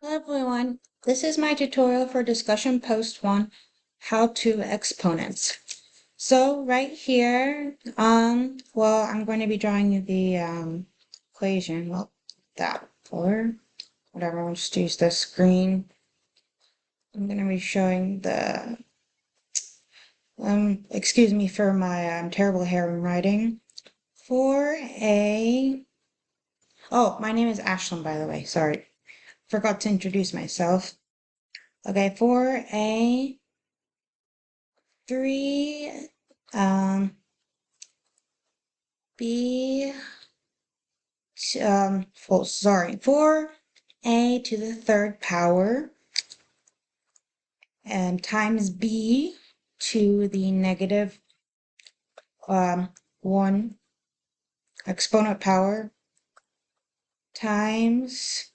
Hello everyone, this is my tutorial for discussion post 1, how to exponents. So right here, well, I'm going to be drawing you the equation, well, that, or whatever, I'll just use the screen. I'm going to be showing the, excuse me for my terrible handwriting. For a, oh, my name is Ashlyn, by the way, sorry, forgot to introduce myself. Okay, for a 3 b well, sorry, 4a to the third power and times b to the negative 1 exponent power times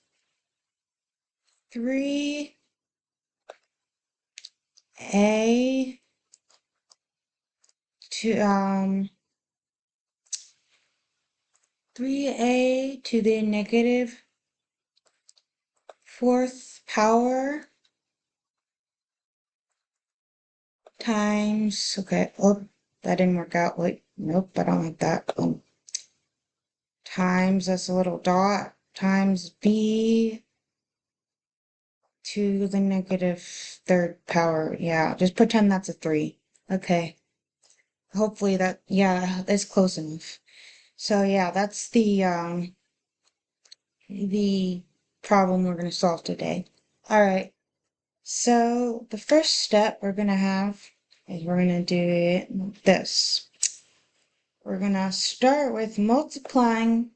3a to 3a to the negative fourth power times, okay, oh, that didn't work out. Wait, nope, I don't like that. Times, that's a little dot, times b to the negative third power. Yeah, just pretend that's a 3. Okay. Hopefully that, yeah, that's close enough. So yeah, that's the problem we're going to solve today. All right. So the first step we're going to have is we're going to do it this. We're going to start with multiplying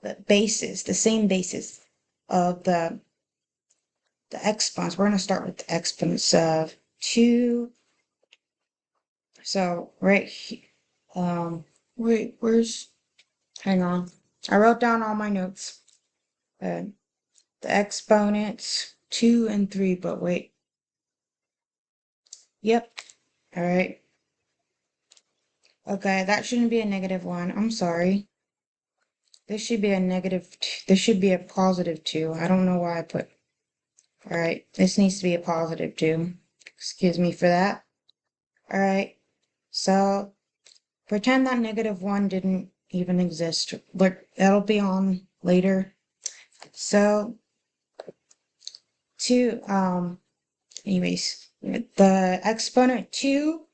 the bases, the same bases of the exponents. We're going to start with the exponents of 2. So right here, wait, hang on. I wrote down all my notes. The exponents 2 and 3, but wait. Yep. All right. Okay, that shouldn't be a -1. I'm sorry. This should be a this should be a +2. I don't know why I put, all right, this needs to be a +2. Excuse me for that. All right, so pretend that -1 didn't even exist. Look, that'll be on later. So, anyways, the exponent 2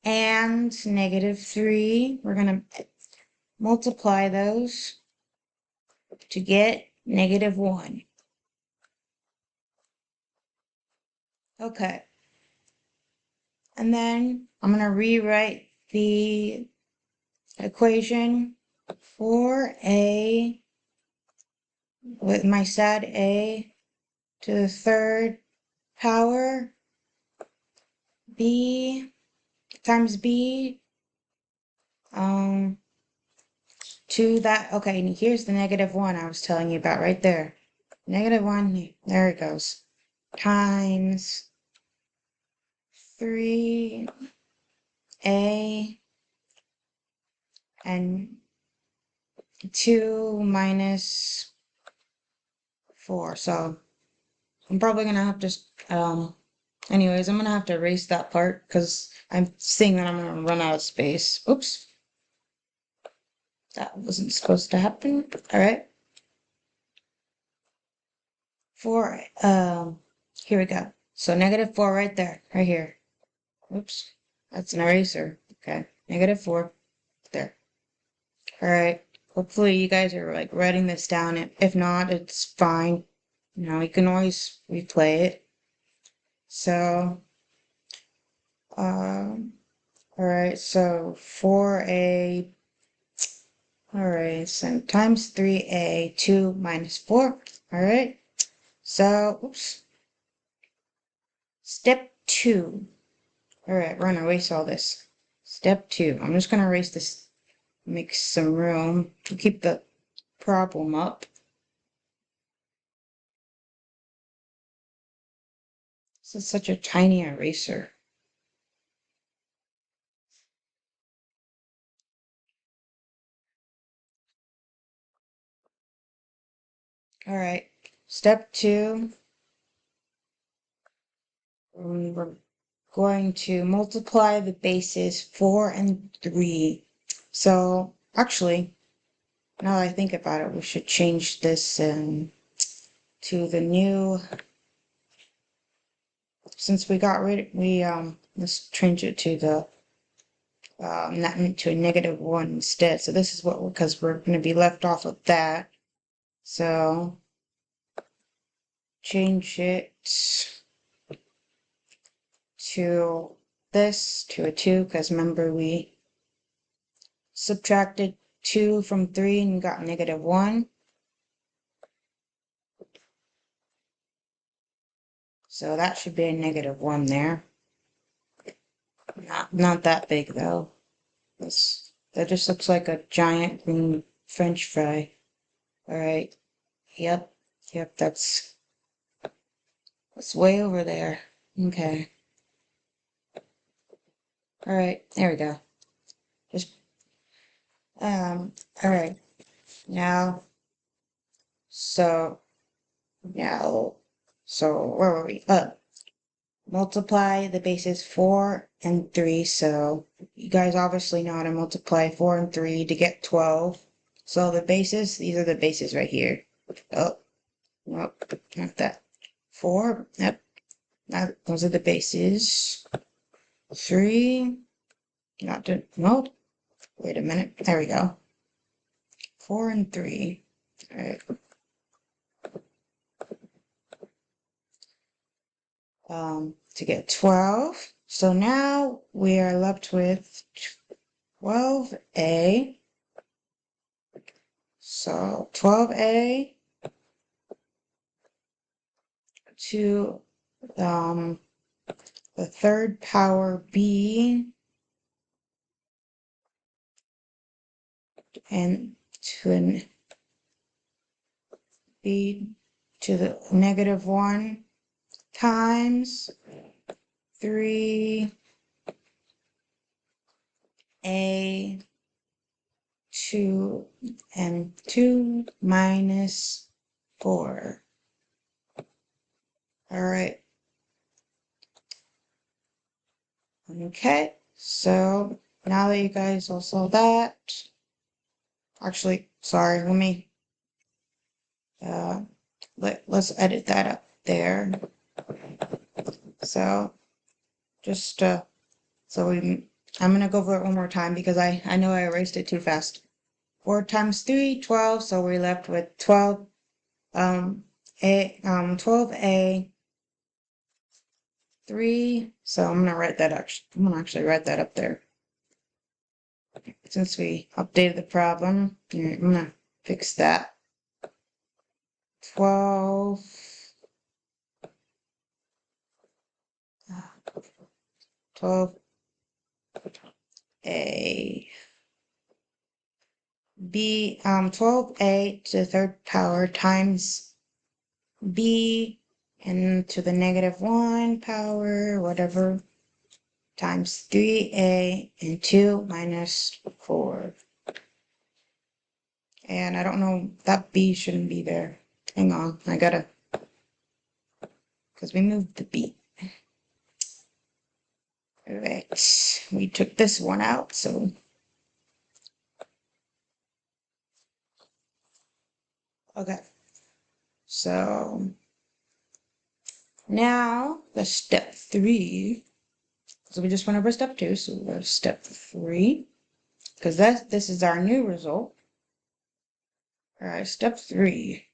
and -3, we're gonna multiply those to get -1. Okay. And then I'm going to rewrite the equation for a with my sad a to the third power b times b to that. Okay, and here's the -1 I was telling you about right there. -1, there it goes, times 3a and 2 minus 4. So I'm probably gonna have to anyways, I'm gonna have to erase that part because I'm seeing that I'm gonna run out of space. Oops. That wasn't supposed to happen. All right. Four, here we go. So -4 right there, right here. Oops. That's an eraser. Okay. -4 there. All right. Hopefully you guys are like writing this down. If not, it's fine. You know, you can always replay it. So, all right. So all right, so times 3a, 2 minus 4. All right, so, oops, step 2. All right, we're going to erase all this. Step 2. I'm just going to erase this, make some room to keep the problem up. This is such a tiny eraser. All right, step 2, we're going to multiply the bases 4 and 3. So, actually, now that I think about it, we should change this to the new, since we got rid, let's change it to the, not to a -1 instead. So this is what, because we're going to be left off of that. So, change it to this, to a 2, because remember we subtracted 2 from 3 and got -1. So that should be a -1 there. Not that big though. That just looks like a giant green French fry. Alright. Yep. Yep, that's way over there. Okay. Alright, there we go. Just alright. Now so where were we? Multiply the bases 4 and 3. So you guys obviously know how to multiply 4 and 3 to get 12. So the bases, these are the bases right here. Oh, nope, not that. 4, yep. Now those are the bases. 3, not to, nope. Wait a minute. There we go. 4 and 3. All right. To get 12. So now we are left with 12a. So 12a to the third power b and to an b to the -1 times 3a to and 2 minus 4. All right. Okay, so now that you guys all saw that, actually, sorry, let me, let's edit that up there. So, just, I'm gonna go over it one more time because I know I erased it too fast. 4 times 3, 12, so we're left with 12, 12a, 3, so I'm gonna actually write that up there. Since we updated the problem, I'm gonna fix that. 12, 12a, b, 12a to the third power times b and to the -1 power, whatever, times 3a and 2 minus 4. And I don't know, that b shouldn't be there. Hang on, I gotta, because we moved the b. Alright, we took this one out, so. Okay. So, now the step 3. So we just went over step 2, so we'll go to step 3. Because this is our new result. Alright, step 3.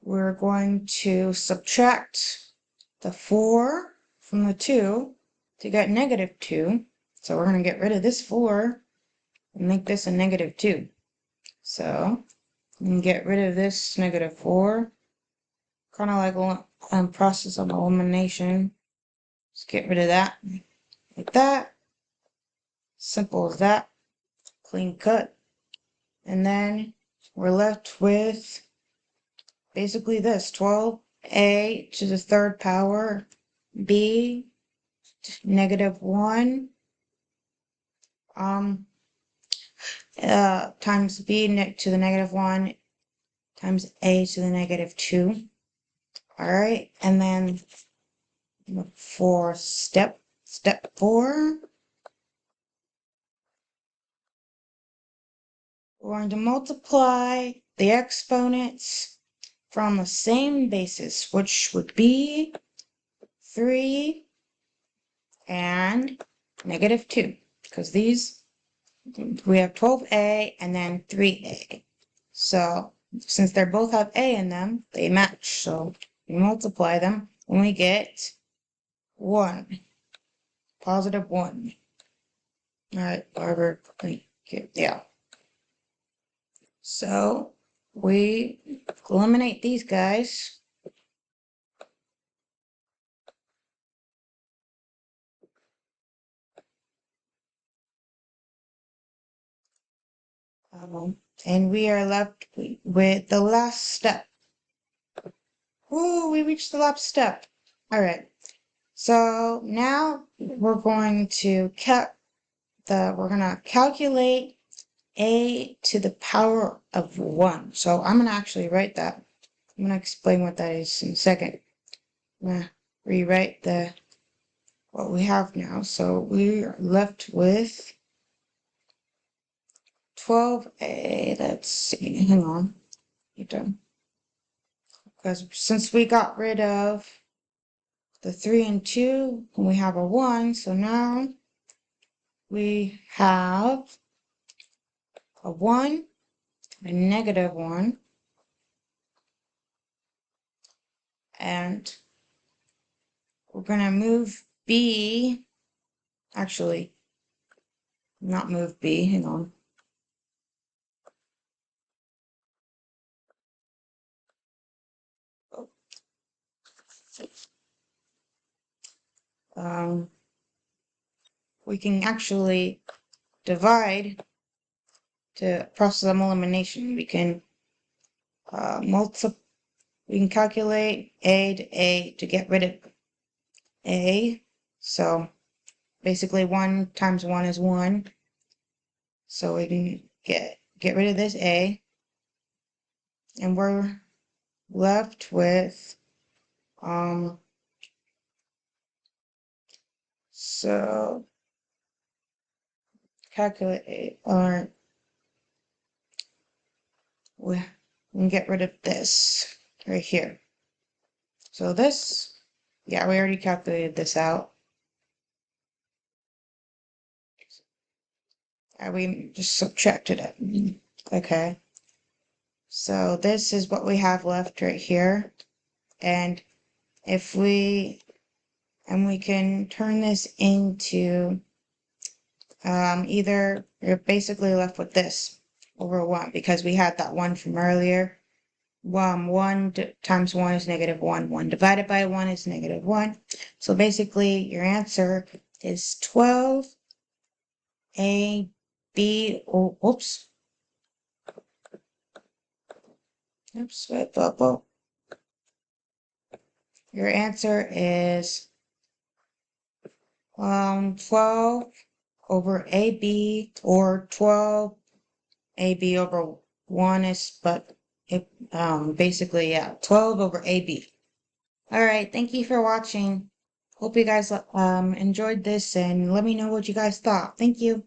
We're going to subtract the 4 from the 2 to get -2. So we're going to get rid of this 4 and make this a -2. So we can get rid of this -4. Kind of like a process of elimination. Just get rid of that. Like that. Simple as that. Clean cut. And then we're left with basically this 12a to the third power b -1 times b to the -1 times a to the negative 2. All right, and then for step 4, we're going to multiply the exponents from the same basis, which would be 3 and negative 2, because these, we have 12a and then 3a. So since they both have a in them, they match. So we multiply them and we get 1, positive 1. All right, Barbara, yeah. So we eliminate these guys. And we are left with the last step. Ooh, we reached the last step. All right. So now we're going to calculate a to the power of 1. So I'm going to actually write that. I'm going to explain what that is in a second. I'm going to rewrite what we have now. So we are left with 12a. Let's see. Hang on. Because since we got rid of the 3 and 2, and we have a 1, so now we have a 1, a negative 1, and we're going to move b, actually, not move b, hang on. We can actually divide to process of elimination. We can we can calculate a to get rid of a. So basically 1 times 1 is 1. So we can get rid of this a. And we're left with so calculate or we can get rid of this right here. So this, yeah, we already calculated this out. We just subtracted it. Okay. So this is what we have left right here. And if we can turn this into either you're basically left with this over 1 because we had that 1 from earlier. 1 times 1 is negative 1. 1 divided by 1 is negative 1. So basically your answer is 12 A, B, oh, oops. Oops, wait, bubble. Your answer is 12 over AB, or 12 AB over 1 is, but it, basically, yeah, 12 over AB. All right, thank you for watching. Hope you guys enjoyed this, and let me know what you guys thought. Thank you.